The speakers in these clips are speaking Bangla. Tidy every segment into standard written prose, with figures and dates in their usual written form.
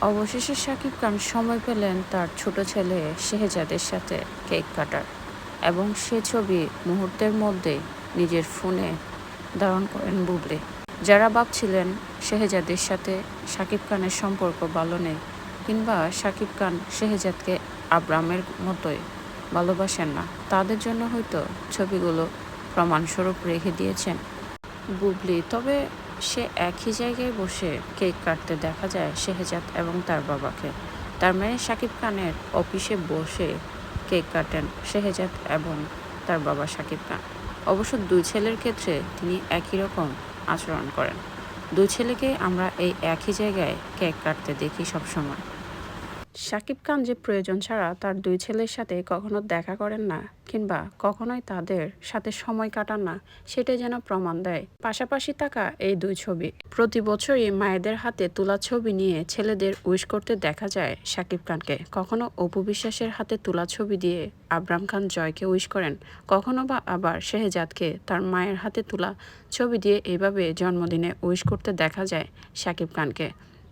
অবশেষে শাকিব খান সময় পেলেন তার ছোট ছেলে শেহজাদের সাথে কেক কাটার এবং সে ছবি মুহূর্তের মধ্যেই নিজের ফোনে ধারণ করেন বুবলি। যারা ভাবছিলেন শেহজাদের সাথে শাকিব খানের সম্পর্ক ভালো নেই কিংবা শাকিব খান শেহজাদকে আব্রামের মতোই ভালোবাসেন না, তাদের জন্য হয়তো ছবিগুলো প্রমাণস্বরূপ রেখে দিয়েছেন বুবলি। তবে সে একই জায়গায় বসে কেক কাটতে দেখা যায় শেহজাদ এবং তার বাবাকে। তার মেয়ে শাকিব খানের অফিসে বসে কেক কাটেন শেহজাদ এবং তার বাবা শাকিব খান। অবশ্য দুই ছেলের ক্ষেত্রে তিনি একই রকম আচরণ করেন। দুই ছেলেকে আমরা এই একই জায়গায় কেক কাটতে দেখি সবসময়। শাকিব খান যে প্রয়োজন ছাড়া তার দুই ছেলের সাথে কখনো দেখা করেন না কিংবা কখনোই তাদের সাথে সময় কাটান না, সেটাই যেন প্রমাণ দেয় পাশাপাশি থাকা এই দুই ছবি। প্রতি বছরই মায়েদের হাতে তোলা ছবি নিয়ে ছেলেদের উইশ করতে দেখা যায় শাকিব খানকে। কখনো অপু বিশ্বাসের হাতে তোলা ছবি দিয়ে আবরাম খান জয়কে উইশ করেন, কখনো বা আবার শেহজাদকে তার মায়ের হাতে তোলা ছবি দিয়ে এভাবে জন্মদিনে উইশ করতে দেখা যায় শাকিব খানকে।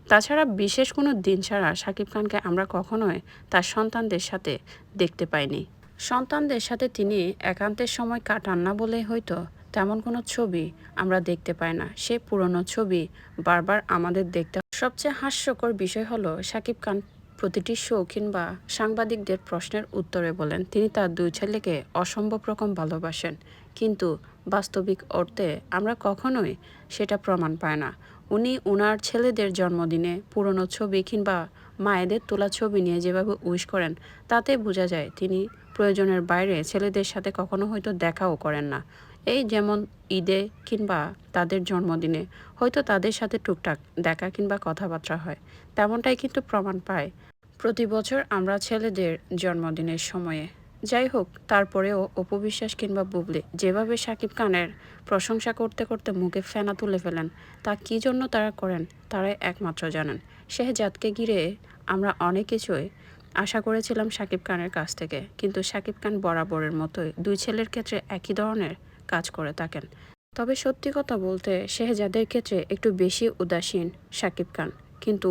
তাছাড়া বিশেষ কোনো দিন ছাড়া শাকিব খানকে আমরা কখনোই তার সন্তানদের সাথে দেখতে পাইনি। সন্তানদের সাথে তিনি একান্তের সময় কাটান না বলেই হয়তো তেমন কোনো ছবি আমরা দেখতে পাই না। সে পুরনো ছবি বারবার আমাদের দেখতে। সবচেয়ে হাস্যকর বিষয় হলো শাকিব খান প্রতিটি শো কিংবা সাংবাদিকদের প্রশ্নের উত্তরে বলেন তিনি তার দুই ছেলেকে অসম্ভব রকম ভালোবাসেন, কিন্তু বাস্তবিক অর্থে আমরা কখনোই সেটা প্রমাণ পাই না। উনি ওনার ছেলেদের জন্মদিনে পুরনো ছবি কিংবা মায়েদের তোলা ছবি নিয়ে যেভাবে উইশ করেন, তাতে বোঝা যায় তিনি প্রয়োজনের বাইরে ছেলেদের সাথে কখনো হয়তো দেখাও করেন না। এই যেমন ঈদে কিংবা তাদের জন্মদিনে হয়তো তাদের সাথে টুকটাক দেখা কিংবা কথাবার্তা হয়, তেমনটাই কিন্তু প্রমাণ পায় প্রতি বছর আমরা ছেলেদের জন্মদিনের সময়ে। যাই হোক, তারপরেও অপু বিশ্বাস কিংবা বুবলি যেভাবে শাকিব খানের প্রশংসা করতে করতে মুখে ফেনা তুলে ফেলেন, তা কী জন্য তারা করেন তারাই একমাত্র জানেন। শেহজাদকে ঘিরে আমরা অনেক কিছুই আশা করেছিলাম শাকিব খানের কাছ থেকে, কিন্তু শাকিব খান বরাবরের মতোই দুই ছেলের ক্ষেত্রে একই ধরনের কাজ করে থাকেন। তবে সত্যি কথা বলতে শেহজাদের ক্ষেত্রে একটু বেশি উদাসীন শাকিব খান, কিন্তু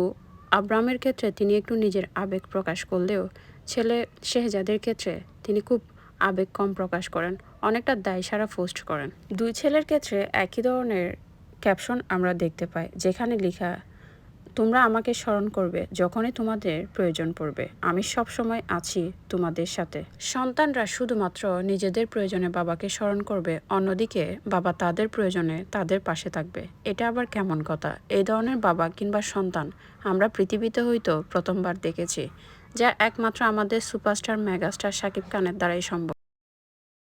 আব্রামের ক্ষেত্রে তিনি একটু নিজের আবেগ প্রকাশ করলেও ছেলে শেহজাদের ক্ষেত্রে তিনি খুব আবেগ কম প্রকাশ করেন, অনেকটা দায়সারা পোস্ট করেন। দুই ছেলের ক্ষেত্রে একই ধরনের ক্যাপশন আমরা দেখতে পাই, যেখানে লেখা, তোমরা আমাকে স্মরণ করবে যখনই তোমাদের প্রয়োজন পড়বে, আমি সব সময় আছি তোমাদের সাথে। সন্তানরা শুধুমাত্র নিজেদের প্রয়োজনে বাবাকে স্মরণ করবে, অন্যদিকে বাবা তাদের প্রয়োজনে তাদের পাশে থাকবে। এটা আবার কেমন কথা? এই ধরনের বাবা কিংবা সন্তান আমরা পৃথিবীতে হয়তো প্রথমবার দেখেছি, যা একমাত্র আমাদের সুপারস্টার মেগাস্টার শাকিব খানের দ্বারাই সম্ভব।